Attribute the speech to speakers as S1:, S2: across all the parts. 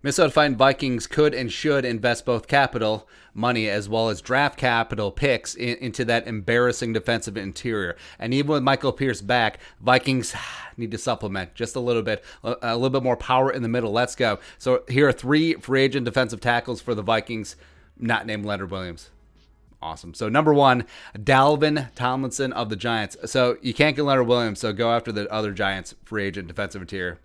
S1: Minnesota Vikings could and should invest both capital money as well as draft capital picks into that embarrassing defensive interior. And even with Michael Pierce back, Vikings need to supplement just a little bit more power in the middle. Let's go. So here are 3 free agent defensive tackles for the Vikings, not named Leonard Williams. Awesome. So number 1, Dalvin Tomlinson of the Giants. So you can't get Leonard Williams, so go after the other Giants free agent defensive interior.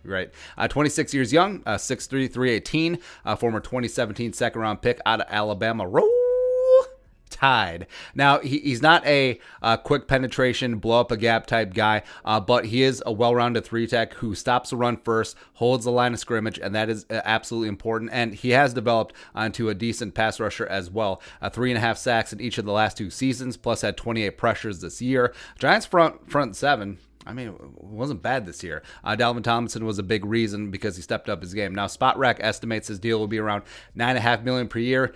S1: Right. 26 years young, 6'3", 318, former 2017 second-round pick out of Alabama. Roll Tide. Now, he's not a quick penetration, blow-up-a-gap type guy, but he is a well-rounded 3-tech who stops the run first, holds the line of scrimmage, and that is absolutely important. And he has developed into a decent pass rusher as well. 3.5 sacks in each of the last 2 seasons, plus had 28 pressures this year. Giants front 7. I mean, it wasn't bad this year. Dalvin Tomlinson was a big reason because he stepped up his game. Now, SpotRack estimates his deal will be around $9.5 million per year.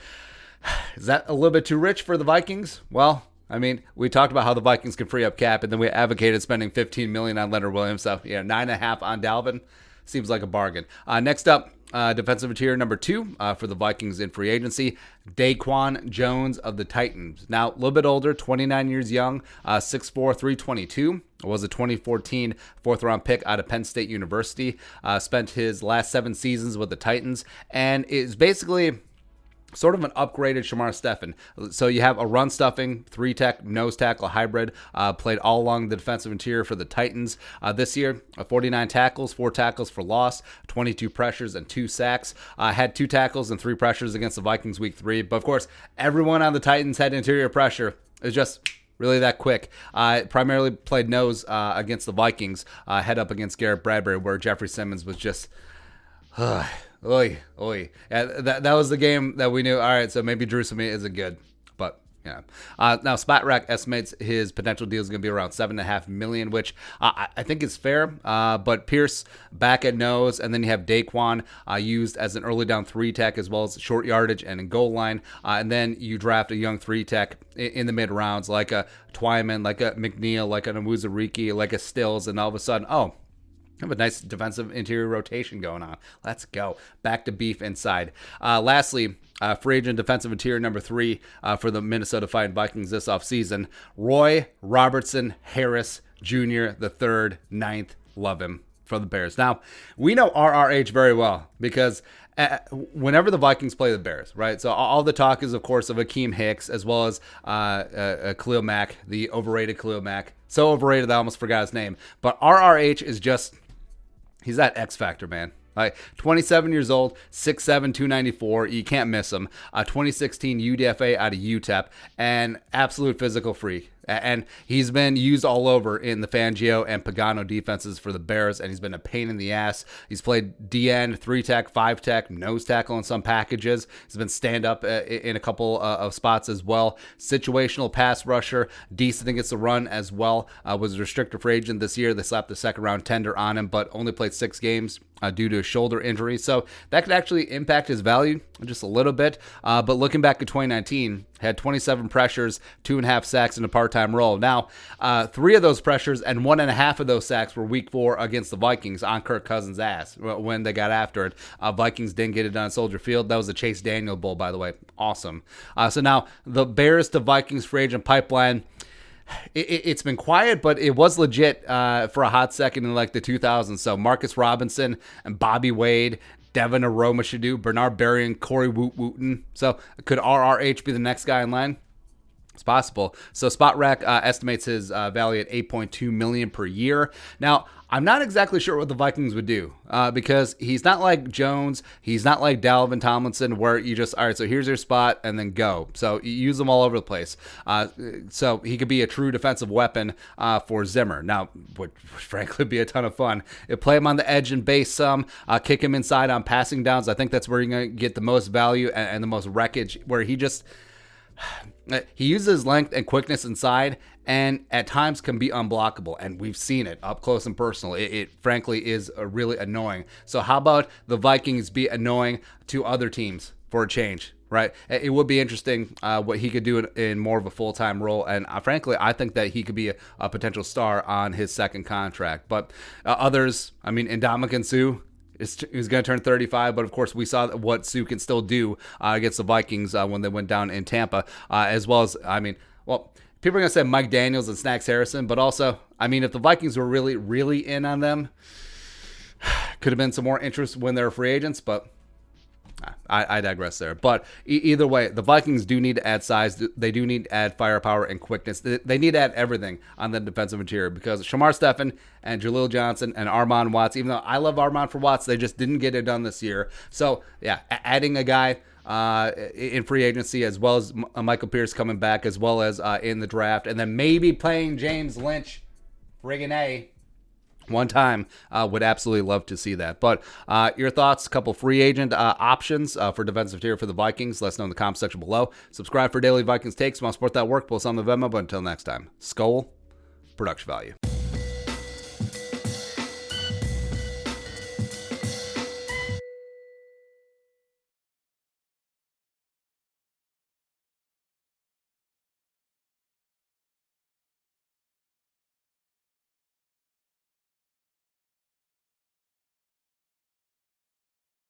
S1: Is that a little bit too rich for the Vikings? Well, I mean, we talked about how the Vikings can free up cap, and then we advocated spending $15 million on Leonard Williams. So, yeah, $9.5 on Dalvin seems like a bargain. Next up, defensive interior number 2 for the Vikings in free agency, DaQuan Jones of the Titans. Now, a little bit older, 29 years young, 6'4", 322. Was a 2014 fourth-round pick out of Penn State University. Spent his last 7 seasons with the Titans, and is basically sort of an upgraded Shamar Stephen. So you have a run-stuffing, 3-tech, nose tackle hybrid, played all along the defensive interior for the Titans. This year, 49 tackles, 4 tackles for loss, 22 pressures, and 2 sacks. Had 2 tackles and 3 pressures against the Vikings week 3. But, of course, everyone on the Titans had interior pressure. It's just really that quick. Primarily played nose against the Vikings, head up against Garrett Bradbury, where Jeffrey Simmons was just... Oy. Yeah, that was the game that we knew, all right, so maybe Drew Samia isn't good. But, yeah. Now, SpotRack estimates his potential deal is going to be around $7.5 million, which I think is fair. But Pierce back at nose, and then you have Daequan used as an early down 3-tech as well as short yardage and in goal line. And then you draft a young 3-tech in the mid rounds like a Twyman, like a McNeil, like an Amuzariki, like a Stills, and all of a sudden, have a nice defensive interior rotation going on. Let's go. Back to beef inside. Lastly, free agent defensive interior number 3 for the Minnesota Vikings this offseason, Roy Robertson-Harris Jr., the 3rd, 9th. Love him for the Bears. Now, we know RRH very well because whenever the Vikings play the Bears, right? So all the talk is, of course, of Akeem Hicks as well as Khalil Mack, the overrated Khalil Mack. So overrated that I almost forgot his name. But RRH is just... he's that X factor, man. 27 years old, 6'7", 294. You can't miss him. 2016 UDFA out of UTEP, and absolute physical freak. And he's been used all over in the Fangio and Pagano defenses for the Bears, and he's been a pain in the ass. He's played DN, 3-tech, 5-tech, nose tackle in some packages. He's been stand-up in a couple of spots as well. Situational pass rusher, decent against the run as well. Was a restricted free agent this year. They slapped the second-round tender on him, but only played 6 games due to a shoulder injury. So that could actually impact his value just a little bit. But looking back at 2019, had 27 pressures, 2.5 sacks in a part-time role. Now, 3 of those pressures and 1.5 of those sacks were week 4 against the Vikings on Kirk Cousins' ass when they got after it. Vikings didn't get it done at Soldier Field. That was the Chase Daniel Bowl, by the way. Awesome. So now, the Bears to Vikings free agent pipeline, it's been quiet, but it was legit for a hot second in like the 2000s. So Marcus Robinson and Bobby Wade, Devin Aroma-Shadu, Bernard Berry, and Corey Wooten. So could RRH be the next guy in line? It's possible. So SpotRack estimates his value at $8.2 million per year. Now, I'm not exactly sure what the Vikings would do because he's not like Jones. He's not like Dalvin Tomlinson where you just, all right, so here's your spot and then go. So you use them all over the place. So he could be a true defensive weapon for Zimmer. Now, would frankly be a ton of fun. If play him on the edge and base some, kick him inside on passing downs. I think that's where you're going to get the most value and the most wreckage, where he uses length and quickness inside and at times can be unblockable. And we've seen it up close and personal. It frankly is really annoying. So how about the Vikings be annoying to other teams for a change, right? It would be interesting what he could do in more of a full-time role. And frankly, I think that he could be a potential star on his second contract. But others, I mean, Ndamukong Suh, He's going to turn 35, but of course we saw what Sue can still do against the Vikings when they went down in Tampa, as well as, well, people are going to say Mike Daniels and Snacks Harrison, but also, if the Vikings were really, really in on them, could have been some more interest when they were free agents, but I digress there. But either way, the Vikings do need to add size. They do need to add firepower and quickness. They need to add everything on the defensive interior because Shamar Stephen and Jaleel Johnson and Armon Watts, even though I love Armon for Watts, they just didn't get it done this year. So, yeah, adding a guy in free agency as well as Michael Pierce coming back as well as in the draft, and then maybe playing James Lynch, friggin' A, one time, would absolutely love to see that. But your thoughts, a couple free agent options for defensive tier for the Vikings, let us know in the comment section below. Subscribe for daily Vikings takes. Want to support that work, post on the Venmo. But until next time, Skull Production Value.